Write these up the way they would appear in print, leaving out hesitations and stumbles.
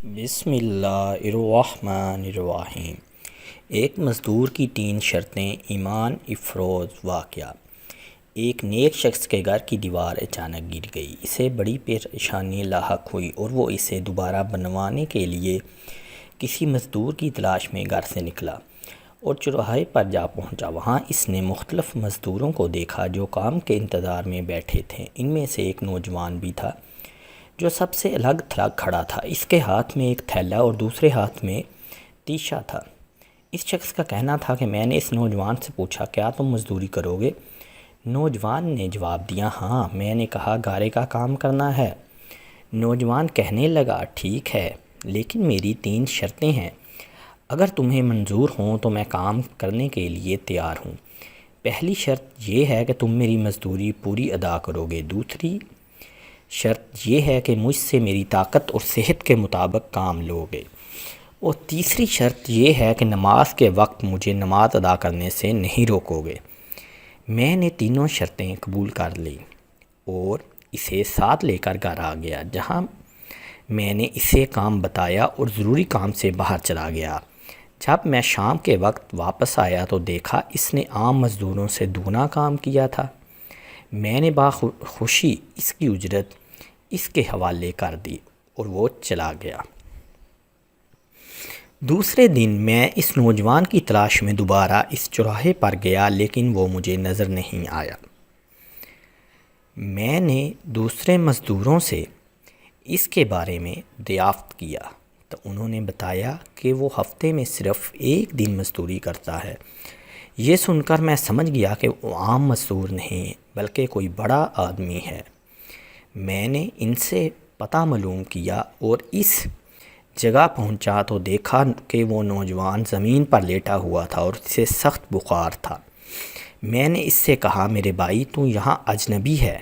بسم اللہ الرحمن الرحیم۔ ایک مزدور کی 3 شرطیں، ایمان افروز واقعہ۔ ایک نیک شخص کے گھر کی دیوار اچانک گر گئی، اسے بڑی پریشانی لاحق ہوئی اور وہ اسے دوبارہ بنوانے کے لیے کسی مزدور کی تلاش میں گھر سے نکلا اور چوراہے پر جا پہنچا۔ وہاں اس نے مختلف مزدوروں کو دیکھا جو کام کے انتظار میں بیٹھے تھے۔ ان میں سے ایک نوجوان بھی تھا جو سب سے الگ تھلگ کھڑا تھا۔ اس کے ہاتھ میں ایک تھیلا اور دوسرے ہاتھ میں تیشہ تھا۔ اس شخص کا کہنا تھا کہ میں نے اس نوجوان سے پوچھا، کیا تم مزدوری کرو گے؟ نوجوان نے جواب دیا، ہاں۔ میں نے کہا، گارے کا کام کرنا ہے؟ نوجوان کہنے لگا، ٹھیک ہے، لیکن میری 3 شرطیں ہیں۔ اگر تمہیں منظور ہوں تو میں کام کرنے کے لیے تیار ہوں۔ پہلی شرط یہ ہے کہ تم میری مزدوری پوری ادا کرو گے۔ دوسری شرط یہ ہے کہ مجھ سے میری طاقت اور صحت کے مطابق کام لو گے، اور تیسری شرط یہ ہے کہ نماز کے وقت مجھے نماز ادا کرنے سے نہیں روکو گے۔ میں نے تینوں شرطیں قبول کر لیں اور اسے ساتھ لے کر گھر آ گیا، جہاں میں نے اسے کام بتایا اور ضروری کام سے باہر چلا گیا۔ جب میں شام کے وقت واپس آیا تو دیکھا اس نے عام مزدوروں سے دوگنا کام کیا تھا۔ میں نے خوشی اس کی اجرت اس کے حوالے کر دی اور وہ چلا گیا۔ دوسرے دن میں اس نوجوان کی تلاش میں دوبارہ اس چوراہے پر گیا، لیکن وہ مجھے نظر نہیں آیا۔ میں نے دوسرے مزدوروں سے اس کے بارے میں دریافت کیا تو انہوں نے بتایا کہ وہ ہفتے میں صرف 1 دن مزدوری کرتا ہے۔ یہ سن کر میں سمجھ گیا کہ وہ عام مزدور نہیں بلکہ کوئی بڑا آدمی ہے۔ میں نے ان سے پتہ معلوم کیا اور اس جگہ پہنچا تو دیکھا کہ وہ نوجوان زمین پر لیٹا ہوا تھا اور اسے سخت بخار تھا۔ میں نے اس سے کہا، میرے بھائی، تو یہاں اجنبی ہے،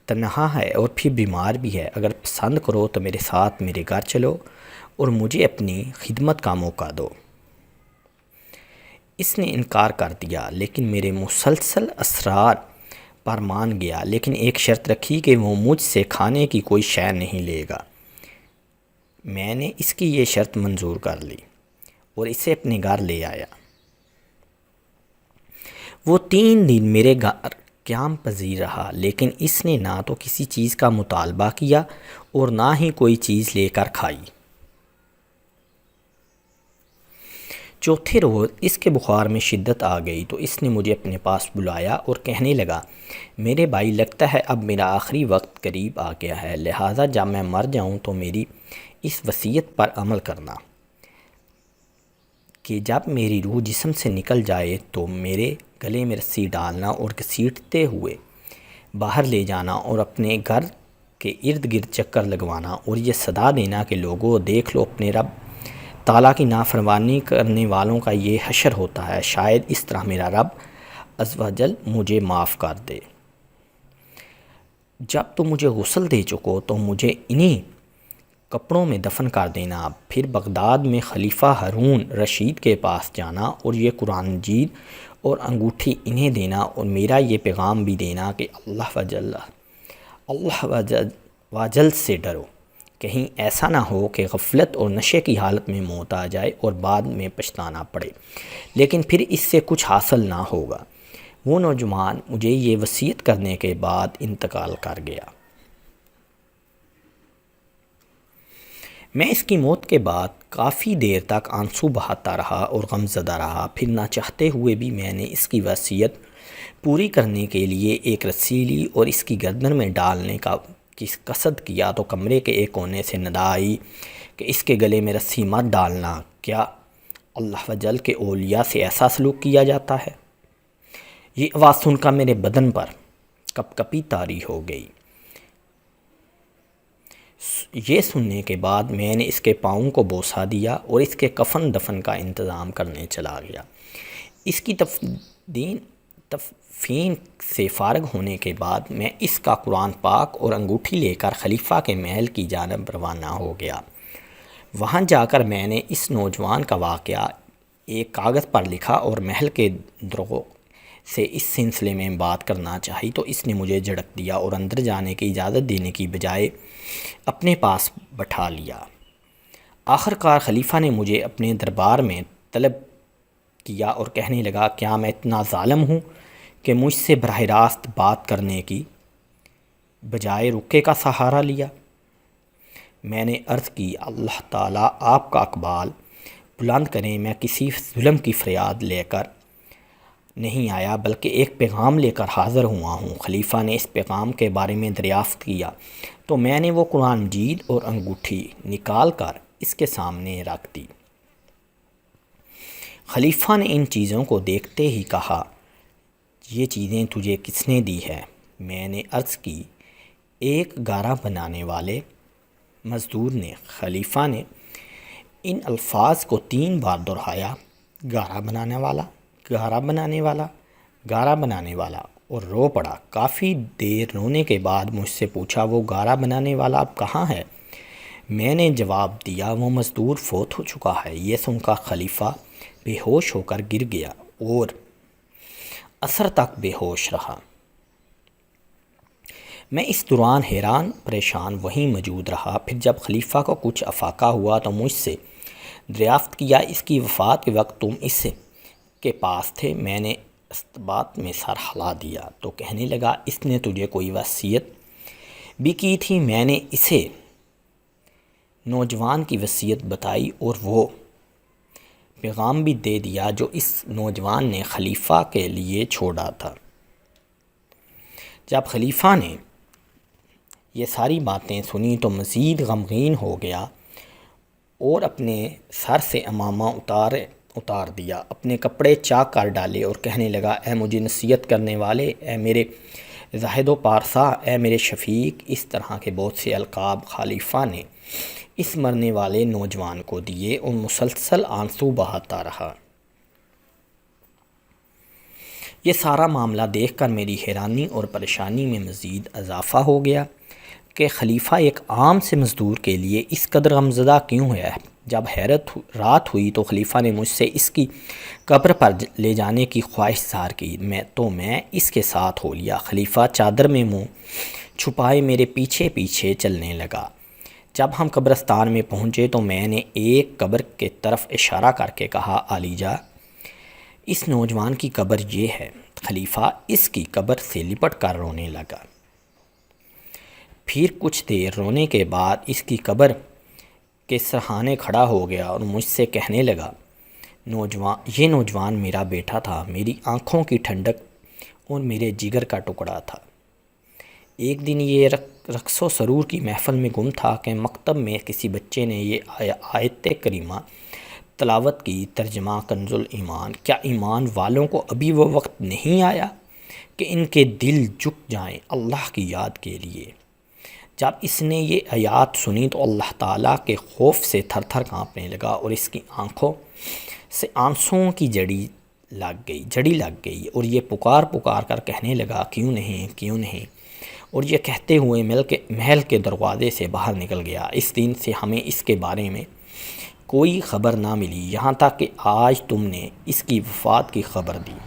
تنہا ہے اور پھر بیمار بھی ہے۔ اگر پسند کرو تو میرے ساتھ میرے گھر چلو اور مجھے اپنی خدمت کا موقع دو۔ اس نے انکار کر دیا، لیکن میرے مسلسل اصرار پر مان گیا، لیکن ایک شرط رکھی کہ وہ مجھ سے کھانے کی کوئی شے نہیں لے گا۔ میں نے اس کی یہ شرط منظور کر لی اور اسے اپنے گھر لے آیا۔ وہ 3 دن میرے گھر قیام پذیر رہا، لیکن اس نے نہ تو کسی چیز کا مطالبہ کیا اور نہ ہی کوئی چیز لے کر کھائی۔ چوتھے روز اس کے بخار میں شدت آ گئی تو اس نے مجھے اپنے پاس بلایا اور کہنے لگا، میرے بھائی، لگتا ہے اب میرا آخری وقت قریب آ گیا ہے، لہٰذا جب میں مر جاؤں تو میری اس وصیت پر عمل کرنا کہ جب میری روح جسم سے نکل جائے تو میرے گلے میں رسی ڈالنا اور گھسیٹتے ہوئے باہر لے جانا اور اپنے گھر کے ارد گرد چکر لگوانا اور یہ صدا دینا کہ لوگوں، دیکھ لو، اپنے رب تعالیٰ کی نافرمانی کرنے والوں کا یہ حشر ہوتا ہے، شاید اس طرح میرا رب عز و جل مجھے معاف کر دے۔ جب تم مجھے غسل دے چکو تو مجھے انہی کپڑوں میں دفن کر دینا، پھر بغداد میں خلیفہ ہارون رشید کے پاس جانا اور یہ قرآن مجید اور انگوٹھی انہیں دینا اور میرا یہ پیغام بھی دینا کہ اللہ و جل سے ڈرو، کہیں ایسا نہ ہو کہ غفلت اور نشے کی حالت میں موت آ جائے اور بعد میں پچھتانا پڑے، لیکن پھر اس سے کچھ حاصل نہ ہوگا۔ وہ نوجوان مجھے یہ وصیت کرنے کے بعد انتقال کر گیا۔ میں اس کی موت کے بعد کافی دیر تک آنسو بہاتا رہا اور غمزدہ رہا، پھر نہ چاہتے ہوئے بھی میں نے اس کی وصیت پوری کرنے کے لیے ایک رسی لی اور اس کی گردن میں ڈالنے کا قصد کیا تو کمرے کے ایک کونے سے ندا آئی کہ اس کے گلے میں رسی مت ڈالنا، کیا اللہ و جل کے اولیاء سے ایسا سلوک کیا جاتا ہے؟ یہ آواز سن کر میرے بدن پر کپ کپی طاری ہو گئی۔ یہ سننے کے بعد میں نے اس کے پاؤں کو بوسہ دیا اور اس کے کفن دفن کا انتظام کرنے چلا گیا۔ اس کی تدفین سے فارغ ہونے کے بعد میں اس کا قرآن پاک اور انگوٹھی لے کر خلیفہ کے محل کی جانب روانہ ہو گیا۔ وہاں جا کر میں نے اس نوجوان کا واقعہ ایک کاغذ پر لکھا اور محل کے درغو سے اس سلسلے میں بات کرنا چاہی تو اس نے مجھے جھڑک دیا اور اندر جانے کی اجازت دینے کی بجائے اپنے پاس بٹھا لیا۔ آخر کار خلیفہ نے مجھے اپنے دربار میں طلب کیا اور کہنے لگا، کیا میں اتنا ظالم ہوں کہ مجھ سے براہ راست بات کرنے کی بجائے رقیہ کا سہارا لیا؟ میں نے عرض کی، اللہ تعالیٰ آپ کا اقبال بلند کریں، میں کسی ظلم کی فریاد لے کر نہیں آیا بلکہ ایک پیغام لے کر حاضر ہوا ہوں۔ خلیفہ نے اس پیغام کے بارے میں دریافت کیا تو میں نے وہ قرآن مجید اور انگوٹھی نکال کر اس کے سامنے رکھ دی۔ خلیفہ نے ان چیزوں کو دیکھتے ہی کہا، یہ چیزیں تجھے کس نے دی ہے؟ میں نے عرض کی، ایک گارا بنانے والے مزدور نے۔ خلیفہ نے ان الفاظ کو 3 بار دہرایا، گارا بنانے والا، گارا بنانے والا، گارا بنانے والا، اور رو پڑا۔ کافی دیر رونے کے بعد مجھ سے پوچھا، وہ گارا بنانے والا اب کہاں ہے؟ میں نے جواب دیا، وہ مزدور فوت ہو چکا ہے۔ یہ سن کر خلیفہ بے ہوش ہو کر گر گیا اور عصر تک بے ہوش رہا۔ میں اس دوران حیران پریشان وہیں موجود رہا۔ پھر جب خلیفہ کو کچھ افاقہ ہوا تو مجھ سے دریافت کیا، اس کی وفات کے وقت تم اس کے پاس تھے؟ میں نے استبات میں سر ہلا دیا تو کہنے لگا، اس نے تجھے کوئی وصیت بھی کی تھی؟ میں نے اسے نوجوان کی وصیت بتائی اور وہ پیغام بھی دے دیا جو اس نوجوان نے خلیفہ کے لیے چھوڑا تھا۔ جب خلیفہ نے یہ ساری باتیں سنی تو مزید غمگین ہو گیا اور اپنے سر سے عمامہ اتار دیا، اپنے کپڑے چاک کر ڈالے اور کہنے لگا، اے مجھے نصیحت کرنے والے، اے میرے زاہد و پارسا، اے میرے شفیق۔ اس طرح کے بہت سے القاب خلیفہ نے اس مرنے والے نوجوان کو دیے اور مسلسل آنسو بہاتا رہا۔ یہ سارا معاملہ دیکھ کر میری حیرانی اور پریشانی میں مزید اضافہ ہو گیا کہ خلیفہ ایک عام سے مزدور کے لیے اس قدر غمزدہ کیوں ہے؟ جب رات ہوئی تو خلیفہ نے مجھ سے اس کی قبر پر لے جانے کی خواہش ظاہر کی، میں اس کے ساتھ ہو لیا۔ خلیفہ چادر میں منہ چھپائے میرے پیچھے پیچھے چلنے لگا۔ جب ہم قبرستان میں پہنچے تو میں نے ایک قبر کے طرف اشارہ کر کے کہا، علی جا، اس نوجوان کی قبر یہ ہے۔ خلیفہ اس کی قبر سے لپٹ کر رونے لگا۔ پھر کچھ دیر رونے کے بعد اس کی قبر کے سرہانے کھڑا ہو گیا اور مجھ سے کہنے لگا، یہ نوجوان میرا بیٹا تھا، میری آنکھوں کی ٹھنڈک اور میرے جگر کا ٹکڑا تھا۔ ایک دن یہ رقص و سرور کی محفل میں گم تھا کہ مکتب میں کسی بچے نے یہ آیت کریمہ تلاوت کی، ترجمہ کنز الایمان، کیا ایمان والوں کو ابھی وہ وقت نہیں آیا کہ ان کے دل جھک جائیں اللہ کی یاد کے لیے؟ جب اس نے یہ آیات سنی تو اللہ تعالیٰ کے خوف سے تھر تھر کانپنے لگا اور اس کی آنکھوں سے آنسوؤں کی جڑی لگ گئی اور یہ پکار کر کہنے لگا، کیوں نہیں، اور یہ کہتے ہوئے محل کے دروازے سے باہر نکل گیا۔ اس دن سے ہمیں اس کے بارے میں کوئی خبر نہ ملی، یہاں تک کہ آج تم نے اس کی وفات کی خبر دی۔